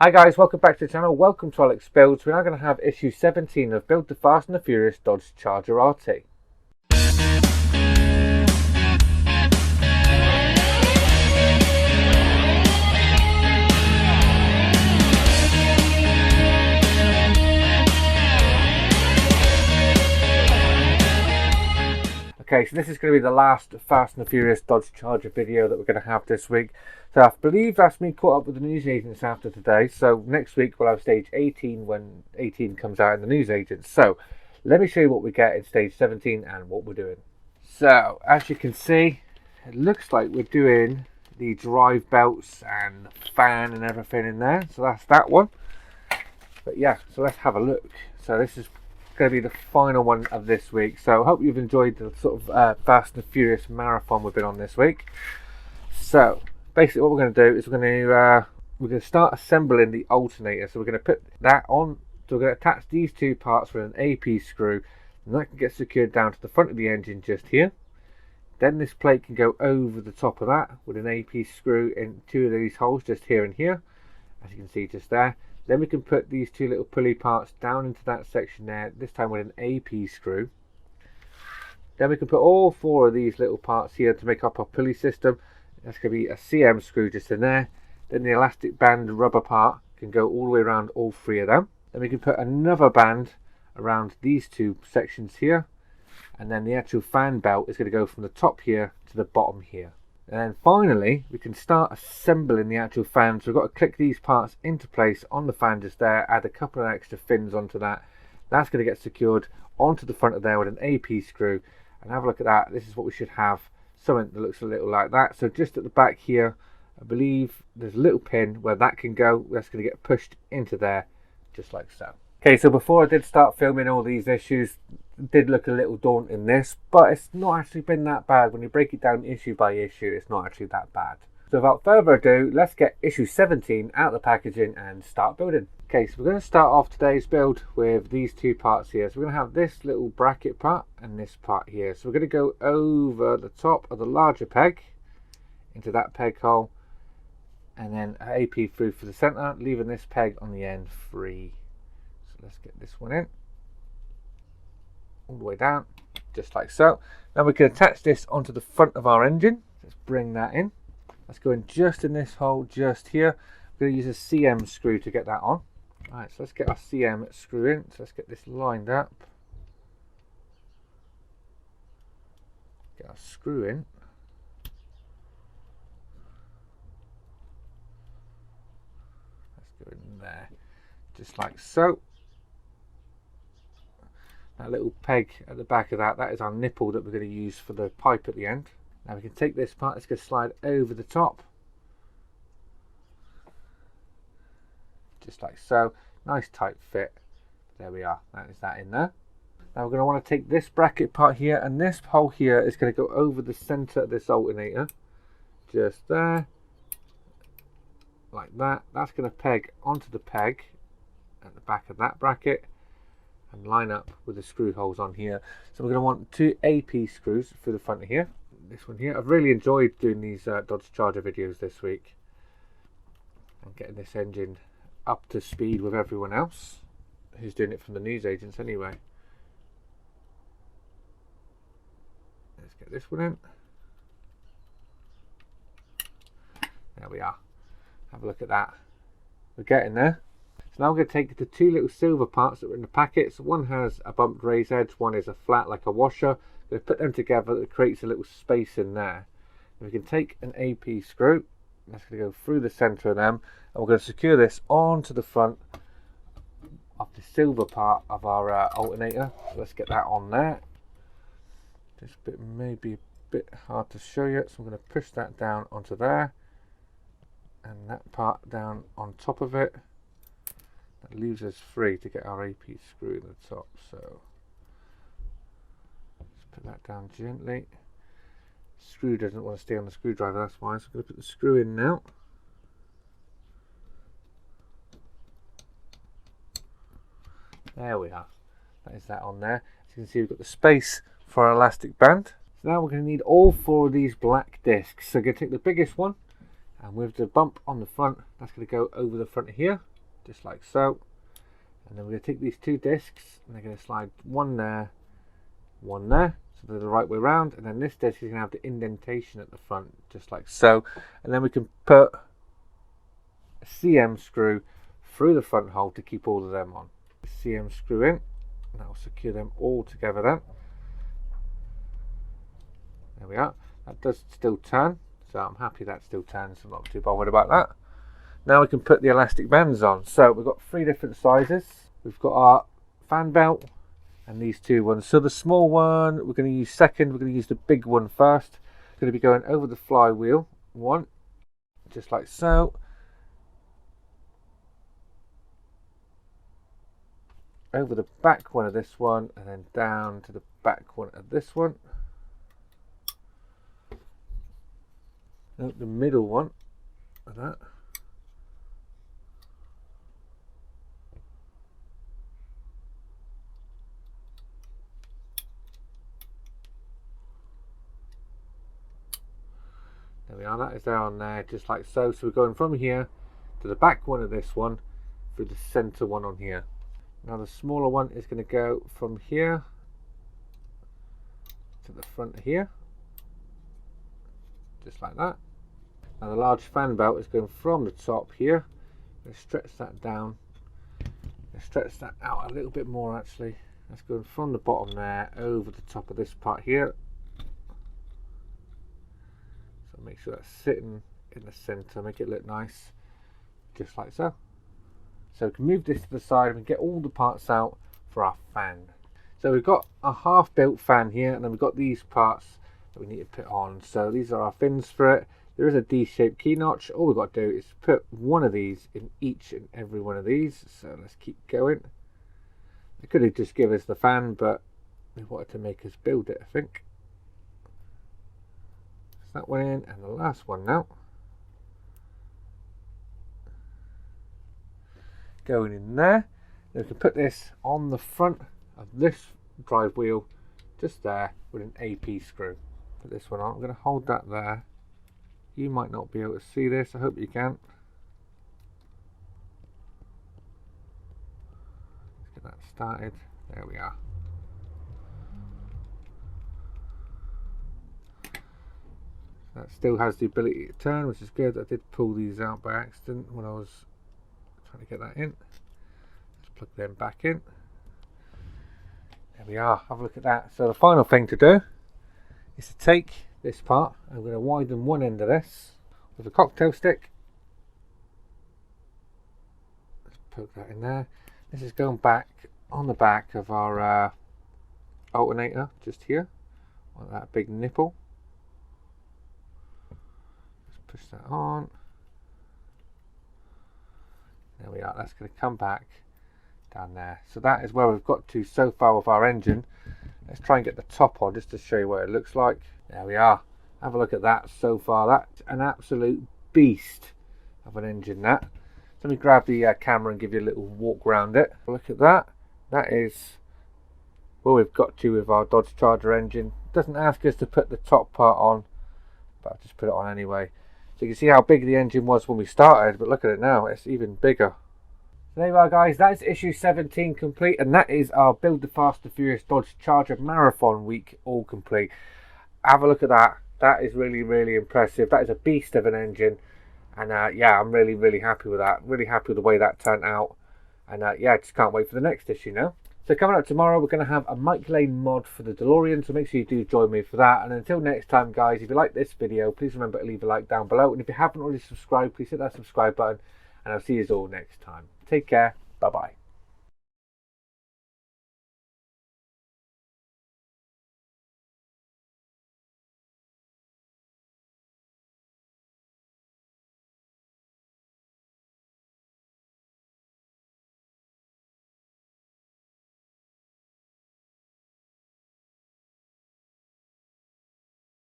Hi guys, welcome back to the channel. Welcome to Alex Builds. We're now going to have issue 17 of Build the Fast and the Furious Dodge Charger RT. Okay, so this is going to be the last Fast and the Furious Dodge Charger video that we're going to have this week. So I believe that's me caught up with the newsagents after today. So next week we'll have stage 18 when 18 comes out in the newsagents. So let me show you what we get in stage 17 and what we're doing. So as you can see, it looks like we're doing the drive belts and fan and everything in there. So that's that one. But yeah, so let's have a look. So this is going to be the final one of this week, so I hope you've enjoyed the sort of Fast and Furious marathon we've been on this week. So basically what we're going to do is we're going to start assembling the alternator. So we're going to put that on, so we're going to attach these two parts with an AP screw, and that can get secured down to the front of the engine just here. Then this plate can go over the top of that with an AP screw in two of these holes just here and here, as you can see just there. Then we can put these two little pulley parts down into that section there, this time with an AP screw. Then we can put all four of these little parts here to make up our pulley system. That's going to be a CM screw just in there. Then the elastic band rubber part can go all the way around all three of them. Then we can put another band around these two sections here. And then the actual fan belt is going to go from the top here to the bottom here. And then finally, we can start assembling the actual fan. So we've got to click these parts into place on the fan just there, add a couple of extra fins onto that. That's going to get secured onto the front of there with an AP screw. And have a look at that. This is what we should have, something that looks a little like that. So just at the back here, I believe there's a little pin where that can go. That's going to get pushed into there, just like so. Okay, so before I did start filming all these issues, it did look a little daunting this, but it's not actually been that bad. When you break it down issue by issue, it's not actually that bad. So without further ado, let's get issue 17 out of the packaging and start building. Okay, so we're going to start off today's build with these two parts here. So we're going to have this little bracket part and this part here. So we're going to go over the top of the larger peg into that peg hole, and then AP through for the center, leaving this peg on the end free. Let's get this one in, all the way down, just like so. Now we can attach this onto the front of our engine. Let's bring that in. Let's go in just in this hole, just here. We're going to use a CM screw to get that on. Alright, so let's get our CM screw in. So let's get this lined up. Get our screw in. Let's go in there, just like so. That little peg at the back of that is our nipple that we're going to use for the pipe at the end. Now we can take this part, it's going to slide over the top, just like so. Nice tight fit. There we are, that is that in there. Now we're going to want to take this bracket part here, and this hole here is going to go over the center of this alternator, just there, like that. That's going to peg onto the peg at the back of that bracket and line up with the screw holes on here. So we're going to want two AP screws through the front of here. This one here. I've really enjoyed doing these Dodge Charger videos this week and getting this engine up to speed with everyone else who's doing it from the newsagents anyway. Let's get this one in. There we are. Have a look at that. We're getting there. So now we're going to take the two little silver parts that were in the packet. So one has a bumped raised edge, one is a flat like a washer. We're going to put them together, that creates a little space in there. And we can take an AP screw, that's going to go through the center of them, and we're going to secure this onto the front of the silver part of our alternator. So let's get that on there. This bit may be a bit hard to show you, so I'm going to push that down onto there, and that part down on top of it. That leaves us free to get our AP screw in the top. So let's put that down gently. Screw doesn't want to stay on the screwdriver, that's why. So I'm going to put the screw in now. There we are. That is that on there. As you can see, we've got the space for our elastic band. So now we're going to need all four of these black discs. So I'm going to take the biggest one, and with the bump on the front, that's going to go over the front of here. just like so. And then we're going to take these two discs and they're going to slide one there, so they're the right way around. And then this disc is going to have the indentation at the front, just like so. And then we can put a CM screw through the front hole to keep all of them on. CM screw in, and that will secure them all together then. There we are. That does still turn, so I'm happy that still turns. I'm not too bothered about that. Now we can put the elastic bands on. So we've got 3 different sizes. We've got our fan belt and these 2 ones. So the small one we're going to use second. We're going to use the big one first. Going to be going over the flywheel one, just like so. Over the back one of this one, and then down to the back one of this one. Out the middle one of that. There we are, that is there on there, just like so. So we're going from here to the back one of this one through the center one on here. Now the smaller one is going to go from here to the front here, just like that. Now the large fan belt is going from the top here. I'm going to stretch that down. I'm going to stretch that out a little bit more actually. That's going from the bottom there over the top of this part here. So make sure that's sitting in the center, make it look nice, just like so. So we can move this to the side and get all the parts out for our fan. So we've got a half built fan here, and then we've got these parts that we need to put on. So these are our fins for it. There is a D-shaped key notch. All we've got to do is put one of these in each and every one of these. So let's keep going. They could have just given us the fan, but they wanted to make us build it, I think. That's that one in, and the last one now. Going in there. Then we can put this on the front of this drive wheel, just there, with an AP screw. Put this one on. I'm going to hold that there. You might not be able to see this. I hope you can. Let's get that started. There we are. That still has the ability to turn, which is good. I did pull these out by accident when I was trying to get that in. Let's plug them back in. There we are. Have a look at that. So the final thing to do is to take this part. I'm going to widen one end of this with a cocktail stick. Let's poke that in there. This is going back on the back of our alternator, just here on that big nipple. Let's push that on. There we are. That's going to come back down there. So that is where we've got to so far with our engine. Let's try and get the top on just to show you what it looks like. There we are. Have a look at that so far. That's an absolute beast of an engine, that. So let me grab the camera and give you a little walk around it. Look at that. That is where we've got to with our Dodge Charger engine. It doesn't ask us to put the top part on, but I'll just put it on anyway. So you can see how big the engine was when we started, but look at it now, it's even bigger. So there you are guys, that is issue 17 complete, and that is our Build the Fast and Furious Dodge Charger Marathon week all complete. Have a look at that. That is really, really impressive. That is a beast of an engine, and yeah, I'm really, really happy with that. Really happy with the way that turned out, and yeah, just can't wait for the next issue now. So coming up tomorrow, we're going to have a Mike Lane mod for the DeLorean, so make sure you do join me for that. And until next time guys, if you like this video, please remember to leave a like down below, and if you haven't already subscribed, please hit that subscribe button, and I'll see you all next time. Take care, bye bye.